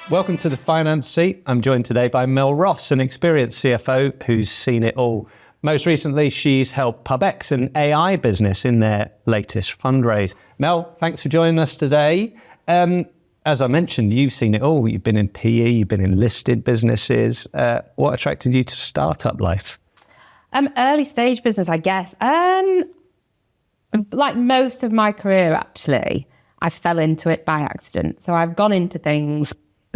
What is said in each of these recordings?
Welcome to the Finance Seat. I'm joined today by Mel Ross, an experienced CFO who's seen it all. Most recently, she's helped pubX, an AI business, in their latest fundraise. Mel, thanks for joining us today. As I mentioned, you've seen it all. You've been in PE, you've been in listed businesses. What attracted you to startup life? Early stage business, I guess. Like most of my career, actually, I fell into it by accident. So I've gone into things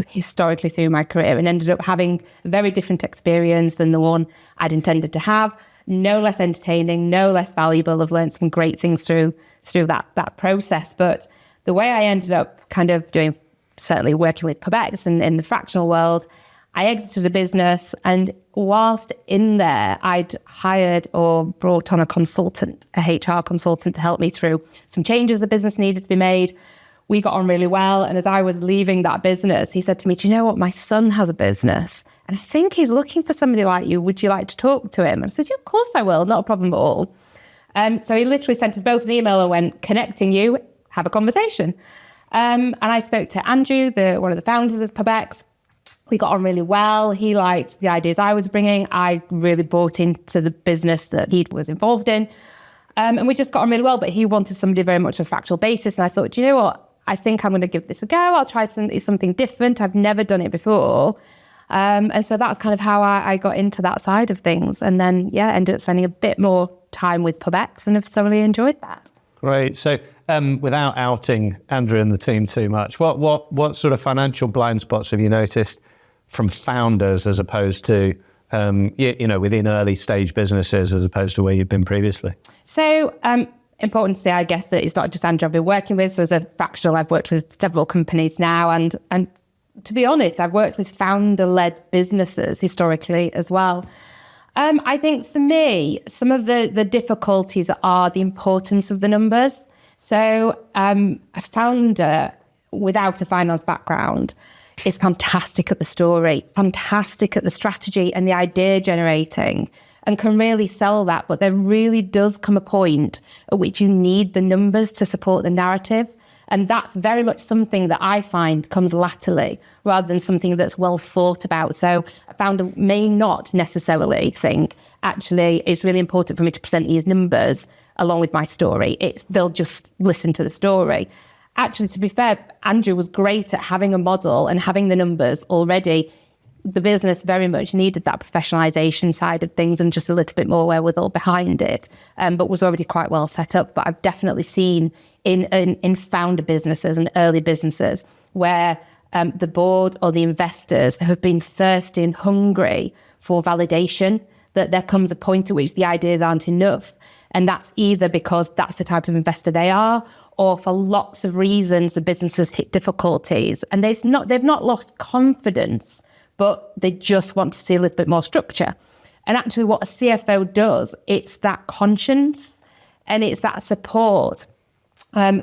historically through my career and ended up having a very different experience than the one I'd intended to have. No less entertaining, no less valuable. I've learned some great things through that process. But the way I ended up kind of doing, certainly working with pubX and in the fractional world, I exited a business, and whilst in there, I'd hired or brought on a consultant, a HR consultant, to help me through some changes the business needed to be made. We got on really well. And as I was leaving that business, he said to me, do you know what? My son has a business and I think he's looking for somebody like you. Would you like to talk to him? And I said, yeah, of course I will. Not a problem at all. So he literally sent us both an email and went, connecting you, have a conversation. And I spoke to Andrew, one of the founders of pubX. We got on really well. He liked the ideas I was bringing. I really bought into the business that he was involved in. And we just got on really well, but he wanted somebody very much on a fractional basis. And I thought, do you know what? I think I'm going to give this a go. I'll try something different. I've never done it before. And so that's kind of how I got into that side of things. And then, ended up spending a bit more time with pubX and have thoroughly enjoyed that. Great. So without outing Andrew and the team too much, what sort of financial blind spots have you noticed from founders as opposed to, within early stage businesses as opposed to where you've been previously? So, important to say, I guess, that it's not just Andrew I've been working with. So as a fractional, I've worked with several companies now. And to be honest, I've worked with founder-led businesses historically as well. I think for me, some of the difficulties are the importance of the numbers. So a founder without a finance background is fantastic at the story, fantastic at the strategy and the idea generating, and can really sell that. But there really does come a point at which you need the numbers to support the narrative. And that's very much something that I find comes latterly rather than something that's well thought about. So a founder may not necessarily think, actually, it's really important for me to present these numbers along with my story. They'll just listen to the story. Actually, to be fair, Andrew was great at having a model and having the numbers already. The business very much needed that professionalization side of things and just a little bit more wherewithal behind it, but was already quite well set up. But I've definitely seen in founder businesses and early businesses where the board or the investors have been thirsty and hungry for validation, that there comes a point at which the ideas aren't enough. And that's either because that's the type of investor they are, or for lots of reasons the business has hit difficulties and they've not lost confidence, but they just want to see a little bit more structure. And actually what a CFO does, it's that conscience and it's that support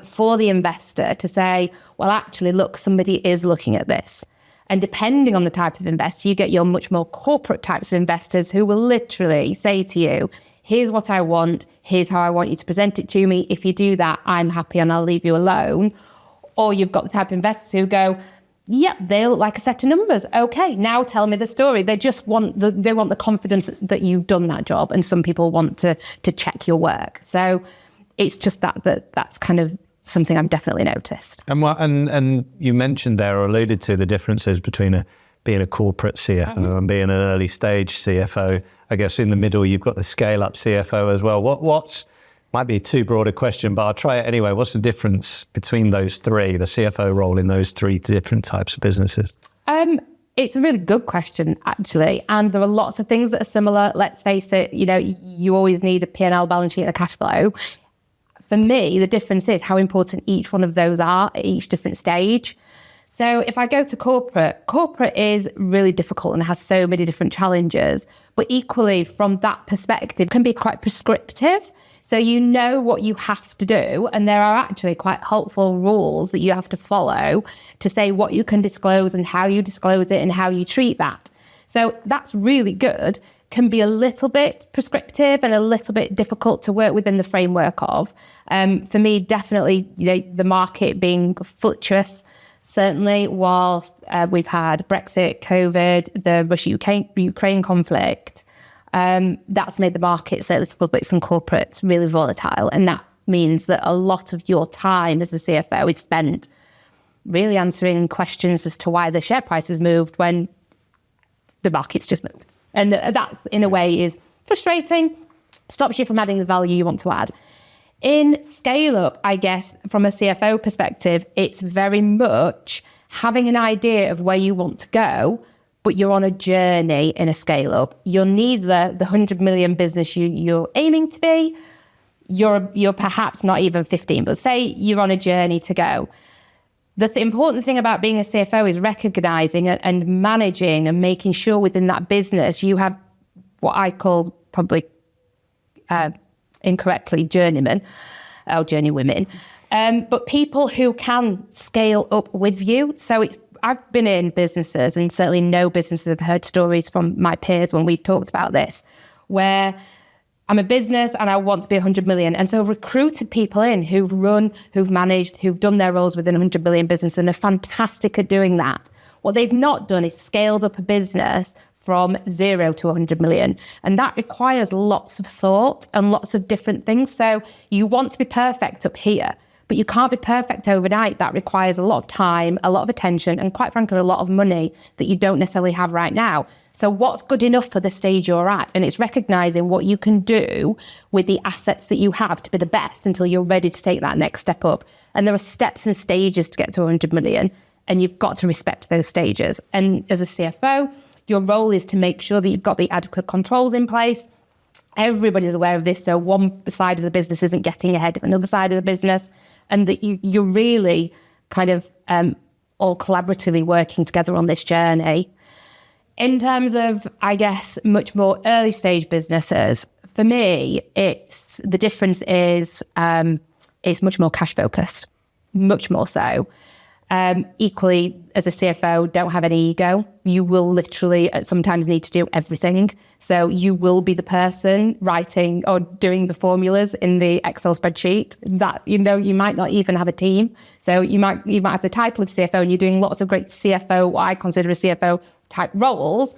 for the investor to say, well, actually, look, somebody is looking at this. And depending on the type of investor, you get your much more corporate types of investors who will literally say to you, here's what I want, here's how I want you to present it to me. If you do that, I'm happy and I'll leave you alone. Or you've got the type of investors who go, yep, they look like a set of numbers. Okay, now tell me the story. They just want the confidence that you've done that job. And some people want to check your work. So it's just that's kind of something I've definitely noticed. And you mentioned there or alluded to the differences between being a corporate CFO and being an early stage CFO. I guess in the middle, you've got the scale up CFO as well. What's might be too broad a question, but I'll try it anyway. What's the difference between those three, the CFO role in those three different types of businesses? It's a really good question, actually. And there are lots of things that are similar. Let's face it, you always need a P&L balance sheet and a cash flow. For me, the difference is how important each one of those are at each different stage. So if I go to corporate is really difficult and has so many different challenges, but equally from that perspective can be quite prescriptive. So you know what you have to do, and there are actually quite helpful rules that you have to follow to say what you can disclose and how you disclose it and how you treat that. So that's really good. Can be a little bit prescriptive and a little bit difficult to work within the framework of. For me, definitely, the market being fluctuous, Certainly, whilst we've had Brexit, COVID, the Russia-Ukraine conflict, that's made the market, certainly for publics and corporates, really volatile. And that means that a lot of your time as a CFO is spent really answering questions as to why the share price has moved when the market's just moved. And that, in a way, is frustrating, stops you from adding the value you want to add. In scale-up, I guess, from a CFO perspective, it's very much having an idea of where you want to go, but you're on a journey in a scale-up. You're neither the 100 million business you're aiming to be, you're perhaps not even 15, but say you're on a journey to go. The important thing about being a CFO is recognizing and managing and making sure within that business you have what I call probably incorrectly journeymen or journeywomen, but people who can scale up with you. So I've been in businesses, and certainly no businesses have heard stories from my peers when we've talked about this, where I'm a business and I want to be 100 million. And so I've recruited people in who've run, who've managed, who've done their roles within 100 million business and are fantastic at doing that. What they've not done is scaled up a business from 0 to 100 million. And that requires lots of thought and lots of different things. So you want to be perfect up here, but you can't be perfect overnight. That requires a lot of time, a lot of attention, and quite frankly, a lot of money that you don't necessarily have right now. So what's good enough for the stage you're at? And it's recognizing what you can do with the assets that you have to be the best until you're ready to take that next step up. And there are steps and stages to get to 100 million, and you've got to respect those stages. And as a CFO, your role is to make sure that you've got the adequate controls in place. Everybody's aware of this, so one side of the business isn't getting ahead of another side of the business, and that you're really kind of all collaboratively working together on this journey. In terms of, I guess, much more early stage businesses, for me, the difference is it's much more cash focused, much more so. Equally, as a CFO, don't have any ego. You will literally sometimes need to do everything. So you will be the person writing or doing the formulas in the Excel spreadsheet that, you might not even have a team. So you might have the title of CFO and you're doing lots of great CFO, what I consider a CFO type roles,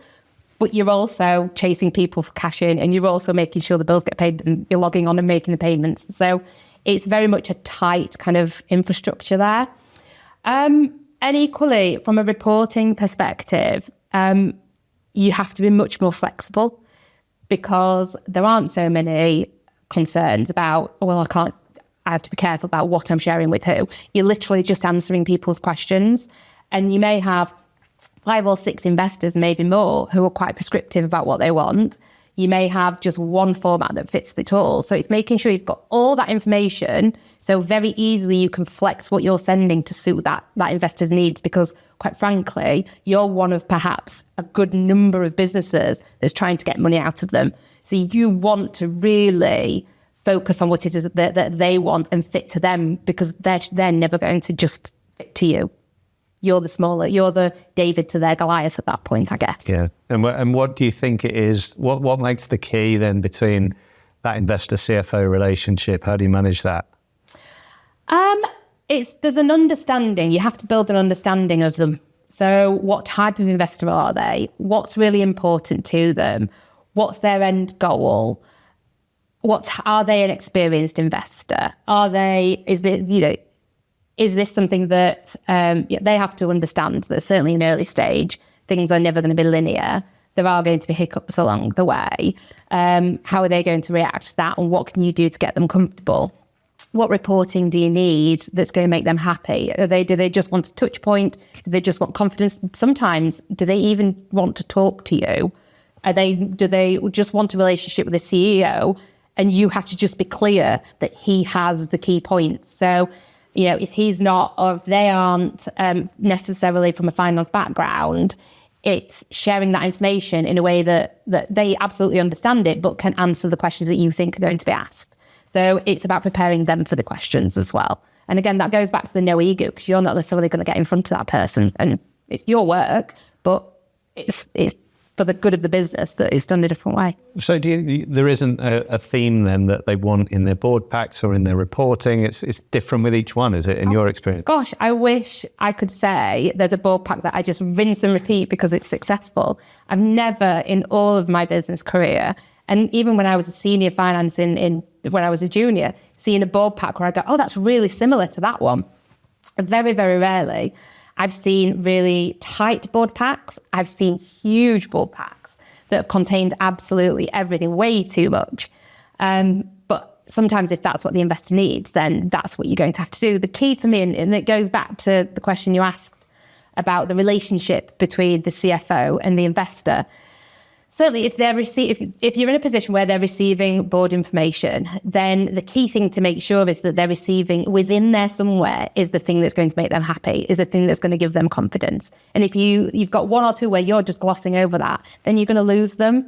but you're also chasing people for cash in, and you're also making sure the bills get paid and you're logging on and making the payments. So it's very much a tight kind of infrastructure there. And equally, from a reporting perspective, you have to be much more flexible because there aren't so many concerns about, I have to be careful about what I'm sharing with who. You're literally just answering people's questions, and you may have 5 or 6 investors, maybe more, who are quite prescriptive about what they want. You may have just one format that fits it all. So it's making sure you've got all that information, so very easily you can flex what you're sending to suit that investor's needs, because quite frankly, you're one of perhaps a good number of businesses that's trying to get money out of them. So you want to really focus on what it is that they want and fit to them, because they're never going to just fit to you. You're the David to their Goliath at that point, I guess. Yeah. And what do you think it is? What makes the key then between that investor CFO relationship? How do you manage that? There's an understanding. You have to build an understanding of them. So what type of investor are they? What's really important to them? What's their end goal? Are they an experienced investor? Is this something that they have to understand that certainly in early stage, things are never going to be linear. There are going to be hiccups along the way. How are they going to react to that? And what can you do to get them comfortable? What reporting do you need that's going to make them happy? Do they just want a touch point? Do they just want confidence? Sometimes, do they even want to talk to you? Do they just want a relationship with the CEO? And you have to just be clear that he has the key points. So, if he's not, or if they aren't necessarily from a finance background, it's sharing that information in a way that they absolutely understand it, but can answer the questions that you think are going to be asked. So it's about preparing them for the questions as well. And again, that goes back to the no ego, because you're not necessarily going to get in front of that person, and it's your work, but it's for the good of the business that it's done a different way. So there isn't a theme then that they want in their board packs or in their reporting? It's different with each one, is it, in your experience? Gosh, I wish I could say there's a board pack that I just rinse and repeat because it's successful. I've never in all of my business career, and even when I was a senior finance when I was a junior, seen a board pack where I go, oh, that's really similar to that one. Very, very rarely. I've seen really tight board packs. I've seen huge board packs that have contained absolutely everything, way too much. But sometimes if that's what the investor needs, then that's what you're going to have to do. The key for me, and it goes back to the question you asked about the relationship between the CFO and the investor. Certainly, if you're in a position where they're receiving board information, then the key thing to make sure is that they're receiving within there somewhere is the thing that's going to make them happy, is the thing that's going to give them confidence. And if you've got one or two where you're just glossing over that, then you're going to lose them.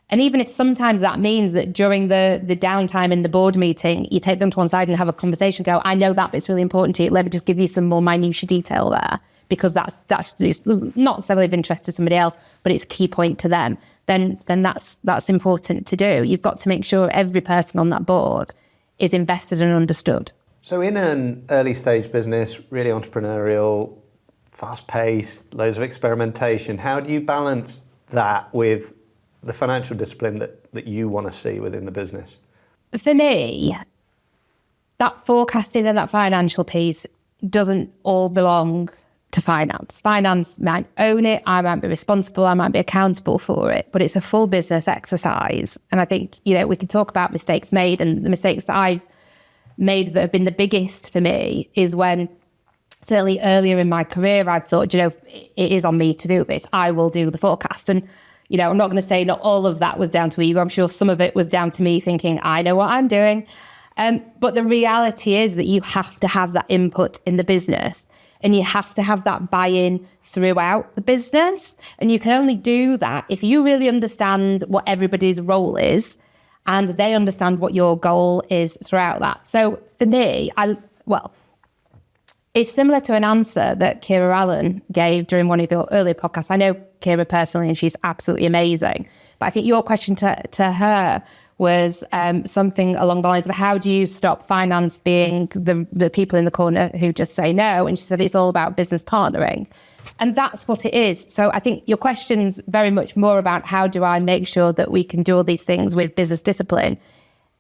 And even if sometimes that means that during the downtime in the board meeting, you take them to one side and have a conversation, go, I know that bit's really important to you. Let me just give you some more minutiae detail there, because that's it's not necessarily of interest to somebody else, but it's a key point to them. Then that's important to do. You've got to make sure every person on that board is invested and understood. So in an early stage business, really entrepreneurial, fast paced, loads of experimentation, how do you balance that with the financial discipline that you want to see within the business? For me, that forecasting and that financial piece doesn't all belong to finance. Finance might own it, I might be responsible, I might be accountable for it, but it's a full business exercise. And I think, we can talk about mistakes made, and the mistakes that I've made that have been the biggest for me is when, certainly earlier in my career, I've thought, it is on me to do this. I will do the forecast. And, I'm not going to say not all of that was down to ego. I'm sure some of it was down to me thinking, I know what I'm doing. But the reality is that you have to have that input in the business, and you have to have that buy-in throughout the business. And you can only do that if you really understand what everybody's role is and they understand what your goal is throughout that. So for me, it's similar to an answer that Kira Allen gave during one of your earlier podcasts. I know Kira personally, and she's absolutely amazing. But I think your question to her was something along the lines of, how do you stop finance being the people in the corner who just say no? And she said, it's all about business partnering. And that's what it is. So I think your question's very much more about, how do I make sure that we can do all these things with business discipline?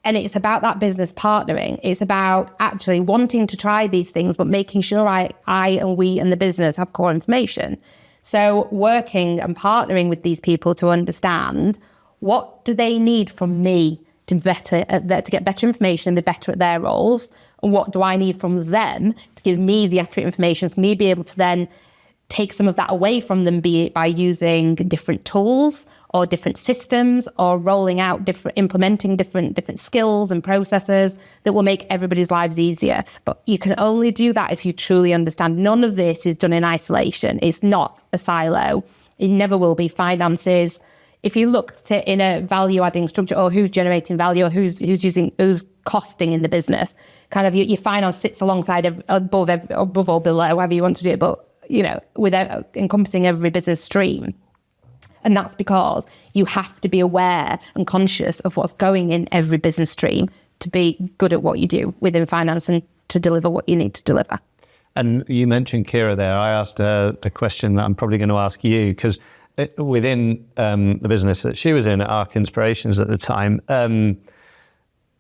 And it's about that business partnering. It's about actually wanting to try these things, but making sure I and we and the business have core information. So working and partnering with these people to understand, what do they need from me to get better information and be better at their roles? And what do I need from them to give me the accurate information, for me to be able to then take some of that away from them, be it by using different tools or different systems, or implementing different skills and processes that will make everybody's lives easier. But you can only do that if you truly understand. None of this is done in isolation. It's not a silo. It never will be. Finances, if you looked at in a value-adding structure, or who's generating value, or who's costing in the business, kind of your finance sits alongside above or below, however you want to do it, but without encompassing every business stream. And that's because you have to be aware and conscious of what's going in every business stream to be good at what you do within finance and to deliver what you need to deliver. And you mentioned Kira there. I asked her a question that I'm probably going to ask you, because within the business that she was in at Arc Inspirations at the time,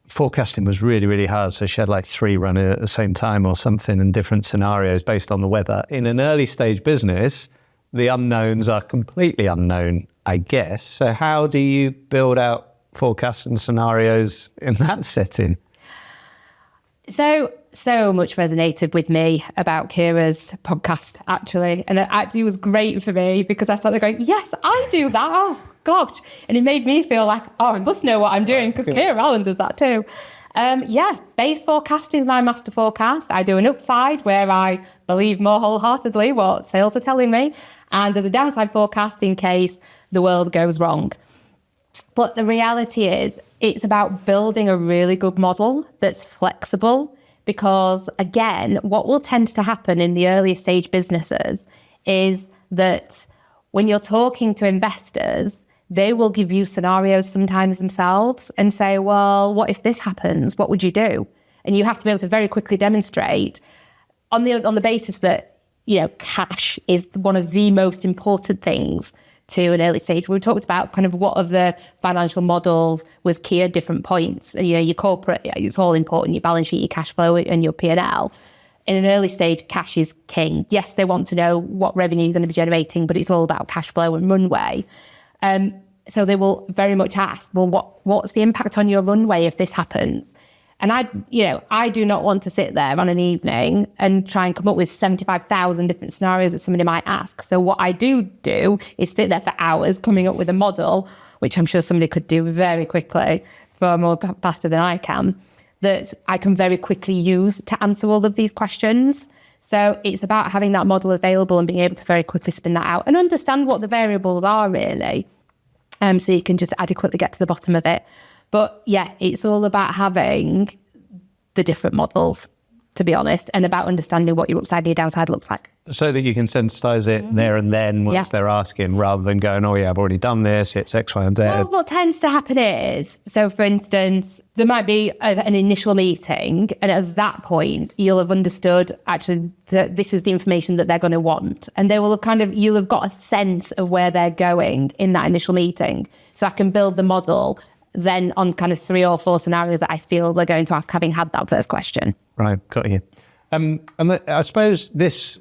forecasting was really, really hard. So she had like 3 running at the same time or something in different scenarios based on the weather. In an early stage business, the unknowns are completely unknown, I guess. So how do you build out forecasts and scenarios in that setting? So much resonated with me about Kira's podcast, actually. And it actually was great for me, because I started going, yes, I do that. Oh, gosh. And it made me feel like, I must know what I'm doing, because Kira Allen does that too. Base forecast is my master forecast. I do an upside where I believe more wholeheartedly what sales are telling me. And there's a downside forecast in case the world goes wrong. But the reality is, it's about building a really good model that's flexible, because, again, what will tend to happen in the earlier stage businesses is that when you're talking to investors, they will give you scenarios sometimes themselves and say, well, what if this happens? What would you do? And you have to be able to very quickly demonstrate on the basis that, cash is one of the most important things to an early stage. We talked about kind of what of the financial models was key at different points. And, your corporate, it's all important, your balance sheet, your cash flow and your P&L. In an early stage, cash is king. Yes, they want to know what revenue you're going to be generating, but it's all about cash flow and runway. So they will very much ask, well, what's the impact on your runway if this happens? And I do not want to sit there on an evening and try and come up with 75,000 different scenarios that somebody might ask. So what I do is sit there for hours coming up with a model, which I'm sure somebody could do very quickly, far more faster than I can, that I can very quickly use to answer all of these questions. So it's about having that model available and being able to very quickly spin that out and understand what the variables are really. So you can just adequately get to the bottom of it. But yeah, it's all about having the different models, to be honest, and about understanding what your upside and your downside looks like. So that you can sensitize it there and then once they're asking, rather than going, oh yeah, I've already done this, it's X, Y, and Z. Well, what tends to happen is, so for instance, there might be an initial meeting, and at that point, you'll have understood actually that this is the information that they're going to want. And they will have you'll have got a sense of where they're going in that initial meeting. So I can build the model then on kind of 3 or 4 scenarios that I feel they're going to ask, having had that first question. Right, got you. And I suppose this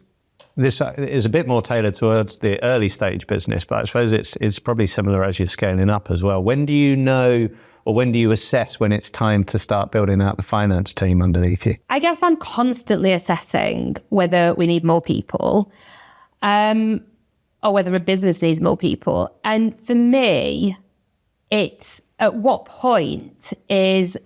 is a bit more tailored towards the early stage business, but I suppose it's probably similar as you're scaling up as well. When do you know, or when do you assess when it's time to start building out the finance team underneath you? I guess I'm constantly assessing whether we need more people, or whether a business needs more people. And for me, it's at what point is,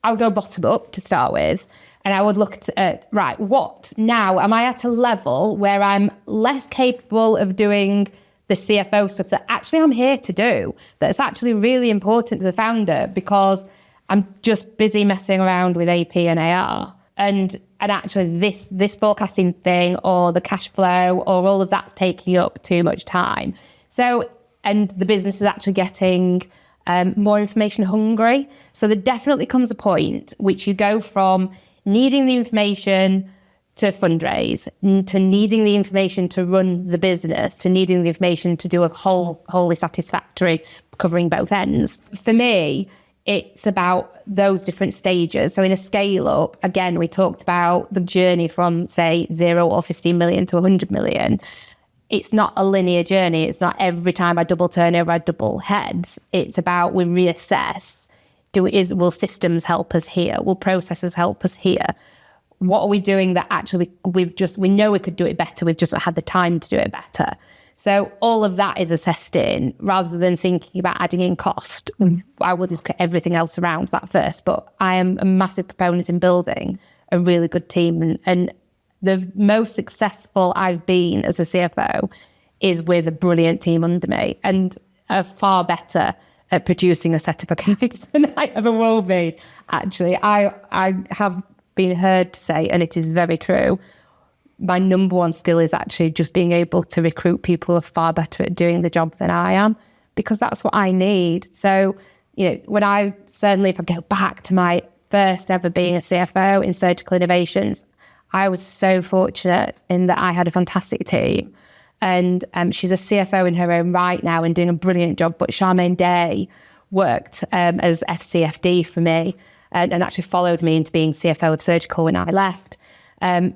I would go bottom up to start with, and I would look at, right, what now? Am I at a level where I'm less capable of doing the CFO stuff that actually I'm here to do, that's actually really important to the founder because I'm just busy messing around with AP and AR. And actually this forecasting thing or the cash flow or all of that's taking up too much time. So, and the business is actually getting more information hungry. So there definitely comes a point which you go from needing the information to fundraise, to needing the information to run the business, to needing the information to do a wholly satisfactory, covering both ends. For me, it's about those different stages. So in a scale up, again, we talked about the journey from, say, 0 or 15 million to 100 million. It's not a linear journey. It's not every time I double turnover, I double heads. It's about we reassess. Will systems help us here? Will processes help us here? What are we doing that actually we know we could do it better, we've just not had the time to do it better. So all of that is assessed in, rather than thinking about adding in cost. I would look at everything else around that first, but I am a massive proponent in building a really good team. And the most successful I've been as a CFO is with a brilliant team under me, and are far better at producing a set of accounts than I ever will be. Actually, I have been heard to say, and it is very true, my number one skill is actually just being able to recruit people who are far better at doing the job than I am, because that's what I need. So, when if I go back to my first ever being a CFO in surgical innovations, I was so fortunate in that I had a fantastic team. And she's a CFO in her own right now and doing a brilliant job. But Charmaine Day worked as FCFD for me and actually followed me into being CFO of surgical when I left. And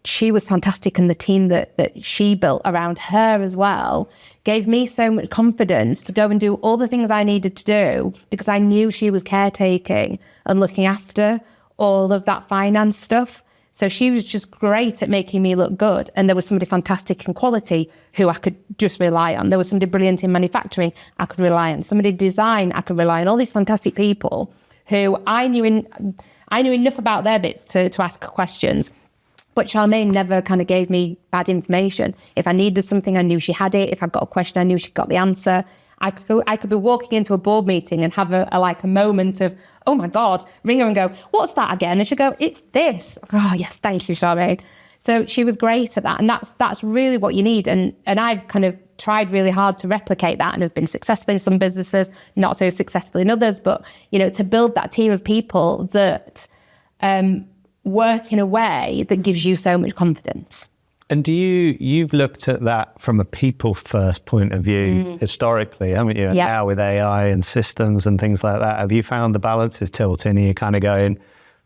she was fantastic, and the team that she built around her as well gave me so much confidence to go and do all the things I needed to do, because I knew she was caretaking and looking after all of that finance stuff. So she was just great at making me look good. And there was somebody fantastic in quality who I could just rely on. There was somebody brilliant in manufacturing I could rely on. Somebody in design I could rely on. All these fantastic people who I knew enough about their bits to ask questions. But Charmaine never kind of gave me bad information. If I needed something, I knew she had it. If I got a question, I knew she got the answer. I could be walking into a board meeting and have a moment of, oh my God, ring her and go, what's that again? And she'll go, it's this. Oh yes, thank you, Charmaine. So she was great at that. And that's really what you need. And I've kind of tried really hard to replicate that and have been successful in some businesses, not so successful in others. But, to build that team of people that work in a way that gives you so much confidence. And you've looked at that from a people first point of view historically, haven't you? Yep. Now with AI and systems and things like that, have you found the balance is tilting? Are you kind of going,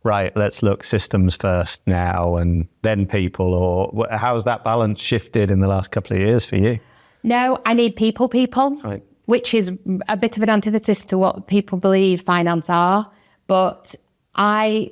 right, let's look systems first now and then people? Or how's that balance shifted in the last couple of years for you? No, I need people, right. Which is a bit of an antithesis to what people believe finance are. But I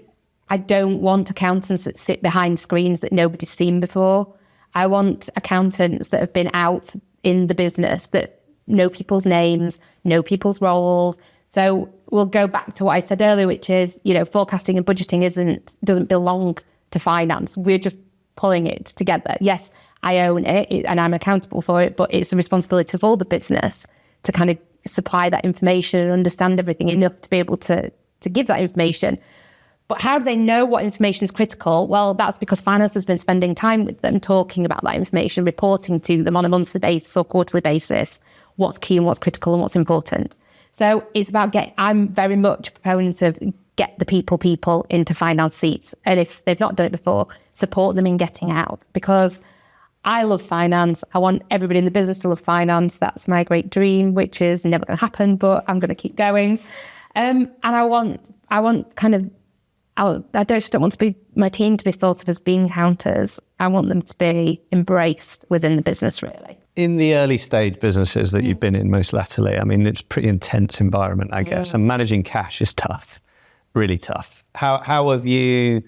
don't want accountants that sit behind screens that nobody's seen before. I want accountants that have been out in the business, that know people's names, know people's roles. So we'll go back to what I said earlier, which is, forecasting and budgeting doesn't belong to finance. We're just pulling it together. Yes, I own it and I'm accountable for it, but it's the responsibility of all the business to kind of supply that information and understand everything enough to be able to give that information. But how do they know what information is critical? Well, that's because finance has been spending time with them, talking about that information, reporting to them on a monthly basis or quarterly basis, what's key and what's critical and what's important. So it's about I'm very much a proponent of get the people into finance seats. And if they've not done it before, support them in getting out. Because I love finance. I want everybody in the business to love finance. That's my great dream, which is never going to happen, but I'm going to keep going. And I want kind of, I just don't want my team to be thought of as being counters. I want them to be embraced within the business, really. In the early stage businesses that you've been in most latterly, I mean, it's a pretty intense environment, I guess, and managing cash is tough, really tough. How have you,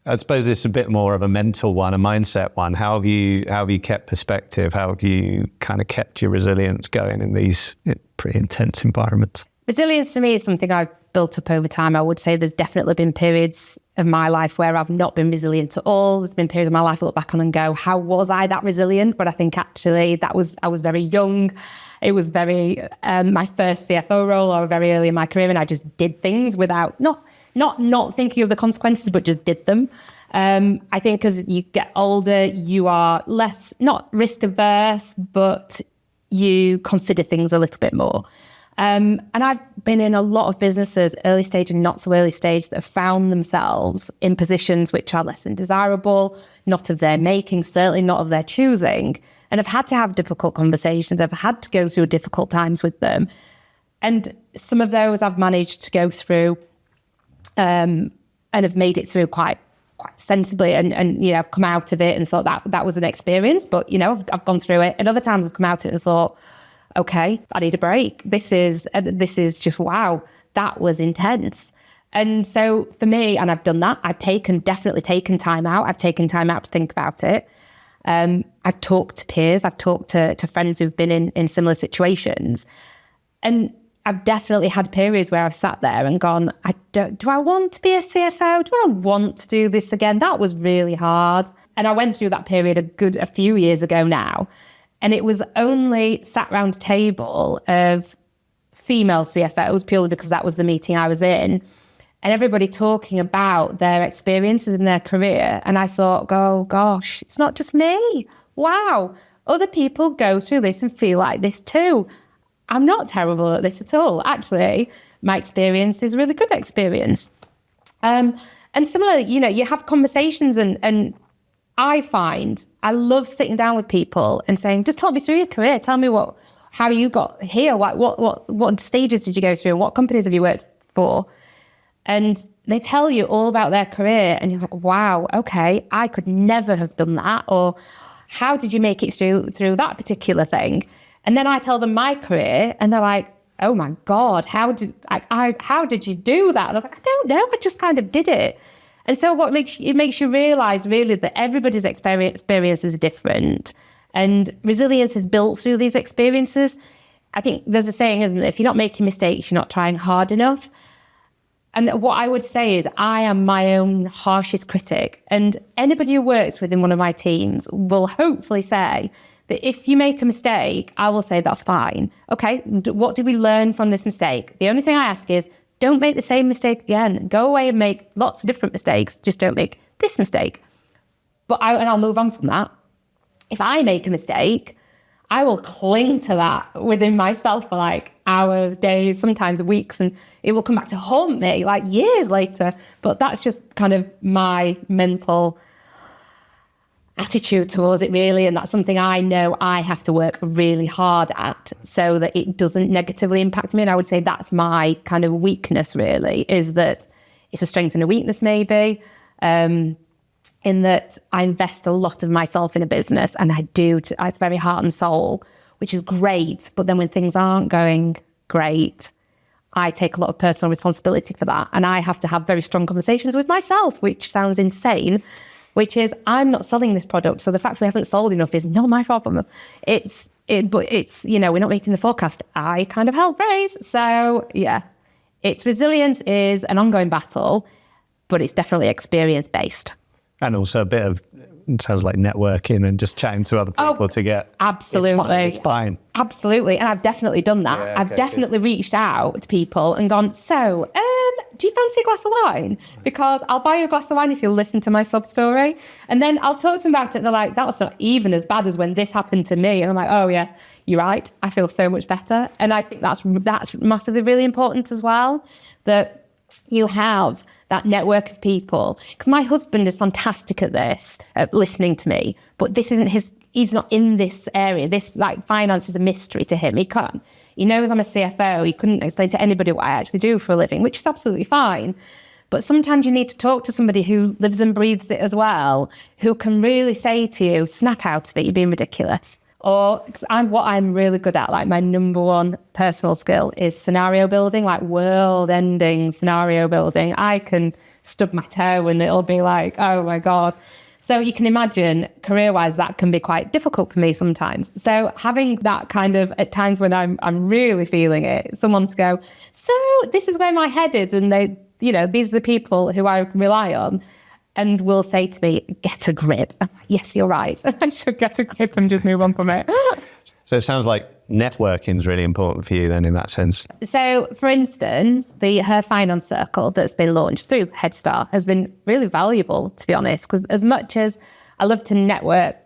I suppose it's a bit more of a mental one, a mindset one. How have you kept perspective? How have you kind of kept your resilience going in these pretty intense environments? Resilience to me is something I've built up over time. I would say there's definitely been periods of my life where I've not been resilient at all. There's been periods of my life I look back on and go, how was I that resilient? But I think actually I was very young. It was very my first CFO role or very early in my career, and I just did things without not thinking of the consequences, but just did them. I think as you get older, you are less, not risk averse, but you consider things a little bit more. And I've been in a lot of businesses, early stage and not so early stage, that have found themselves in positions which are less than desirable, not of their making, certainly not of their choosing, and have had to have difficult conversations. I've had to go through difficult times with them. And some of those I've managed to go through and have made it through quite sensibly and I've come out of it and thought that was an experience, but I've gone through it. And other times I've come out of it and thought, okay, I need a break. This is just, wow, that was intense. And so for me, and I've done that, I've definitely taken time out. I've taken time out to think about it. I've talked to peers. I've talked to friends who've been in similar situations. And I've definitely had periods where I've sat there and gone, do I want to be a CFO? Do I want to do this again? That was really hard. And I went through that period a few years ago now. And it was only sat round a table of female CFOs, purely because that was the meeting I was in, and everybody talking about their experiences in their career. And I thought, oh gosh, it's not just me. Wow, other people go through this and feel like this too. I'm not terrible at this at all. Actually, my experience is a really good experience. And similarly, you have conversations and I find I love sitting down with people and saying, just talk me through your career. Tell me how you got here. What stages did you go through? What companies have you worked for? And they tell you all about their career and you're like, wow, okay, I could never have done that. Or how did you make it through that particular thing? And then I tell them my career and they're like, oh my God, how did you do that? And I was like, I don't know, I just kind of did it. And so it makes you realise really that everybody's experience is different, and resilience is built through these experiences. I think there's a saying, isn't there? If you're not making mistakes, you're not trying hard enough. And what I would say is I am my own harshest critic, and anybody who works within one of my teams will hopefully say that if you make a mistake, I will say that's fine. Okay, what did we learn from this mistake? The only thing I ask is, don't make the same mistake again. Go away and make lots of different mistakes. Just don't make this mistake. And I'll move on from that. If I make a mistake, I will cling to that within myself for like hours, days, sometimes weeks, and it will come back to haunt me like years later. But that's just kind of my mental attitude towards it, really. And that's something I know I have to work really hard at so that it doesn't negatively impact me. And I would say that's my kind of weakness, really, is that it's a strength and a weakness, maybe. In that I invest a lot of myself in a business, and I do, it's very heart and soul, which is great. But then when things aren't going great, I take a lot of personal responsibility for that. And I have to have very strong conversations with myself, which sounds insane, which is I'm not selling this product. So the fact we haven't sold enough is not my problem. But it's, we're not meeting the forecast. I kind of help raise. So yeah, it's resilience is an ongoing battle, but it's definitely experience-based. And also a bit of, it sounds like networking and just chatting to other people to get... Absolutely. It's fine. Absolutely. And I've definitely done that. Yeah, I've definitely reached out to people and gone, so, do you fancy a glass of wine? Because I'll buy you a glass of wine if you'll listen to my sub story. And then I'll talk to them about it. And they're like, that's not even as bad as when this happened to me. And I'm like, oh yeah, you're right. I feel so much better. And I think that's massively really important as well, that you have that network of people. Because my husband is fantastic at this, at listening to me, but this isn't he's not in this area. This, like, finance is a mystery to him. He knows I'm a CFO. He couldn't explain to anybody what I actually do for a living, which is absolutely fine. But sometimes you need to talk to somebody who lives and breathes it as well, who can really say to you, snap out of it, you're being ridiculous. Or what I'm really good at, like my number one personal skill is scenario building, like world-ending scenario building. I can stub my toe and it'll be like, oh my God. So you can imagine career-wise, that can be quite difficult for me sometimes. So having that kind of, at times when I'm really feeling it, someone to go, so this is where my head is. And they, these are the people who I rely on. And will say to me, get a grip. I'm like, yes, you're right. I should get a grip and just move on from it. So it sounds like networking is really important for you then in that sense. So for instance, her finance circle that's been launched through Headstar has been really valuable, to be honest, because as much as I love to network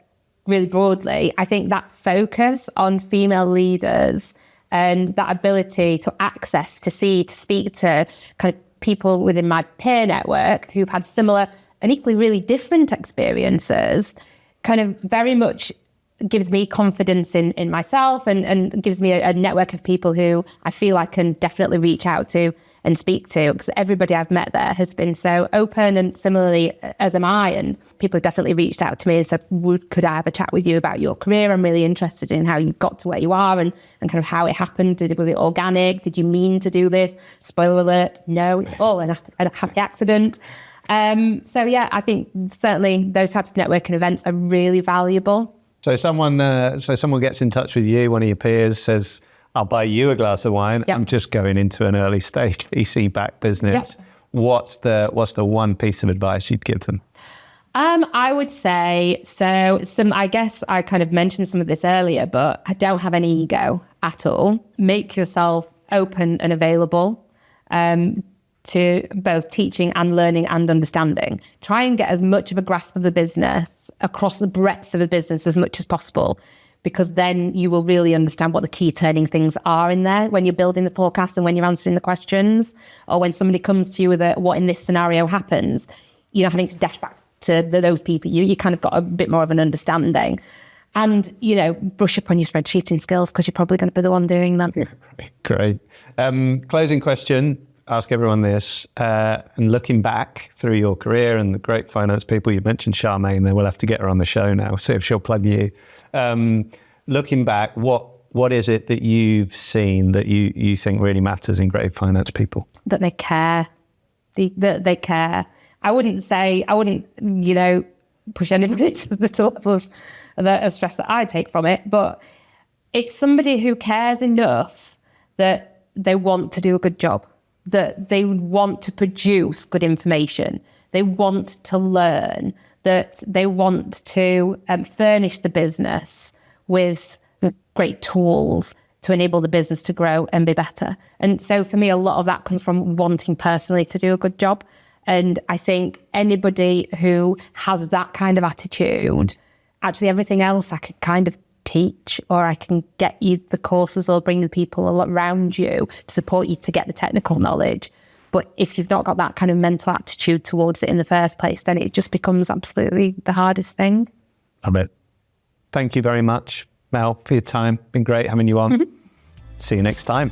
really broadly, I think that focus on female leaders and that ability to access, to see, to speak to kind of people within my peer network who've had similar and equally really different experiences kind of very much gives me confidence in myself and gives me a network of people who I feel I can definitely reach out to and speak to, because everybody I've met there has been so open, and similarly as am I, and people have definitely reached out to me and said, could I have a chat with you about your career? I'm really interested in how you got to where you are and kind of how it happened. Was it organic? Did you mean to do this? Spoiler alert, no, it's all a happy accident. So yeah, I think certainly those types of networking events are really valuable. So someone gets in touch with you, one of your peers says, I'll buy you a glass of wine. Yep. I'm just going into an early stage VC-backed business. Yep. What's the one piece of advice you'd give them? I would say, I guess I kind of mentioned some of this earlier, but I don't have any ego at all. Make yourself open and available to both teaching and learning and understanding. Try and get as much of a grasp of the business across the breadth of the business as much as possible, because then you will really understand what the key turning things are in there when you're building the forecast and when you're answering the questions, or when somebody comes to you with what in this scenario happens, you're not having to dash back to those people. You kind of got a bit more of an understanding. And, brush up on your spreadsheeting skills, because you're probably going to be the one doing them. Great. Closing question. Ask everyone this, and looking back through your career and the great finance people, you mentioned Charmaine there, we'll have to get her on the show now, see if she'll plug you. Looking back, what is it that you've seen that you think really matters in great finance people? That they care. They care. I wouldn't, push anybody to the level of stress that I take from it, but it's somebody who cares enough that they want to do a good job, that they want to produce good information, they want to learn, that they want to furnish the business with great tools to enable the business to grow and be better. And so for me, a lot of that comes from wanting personally to do a good job. And I think anybody who has that kind of attitude, actually everything else I could kind of teach, or I can get you the courses or bring the people around you to support you to get the technical knowledge. But if you've not got that kind of mental aptitude towards it in the first place, then it just becomes absolutely the hardest thing. Love it. Thank you very much, Mel, for your time. Been great having you on. See you next time.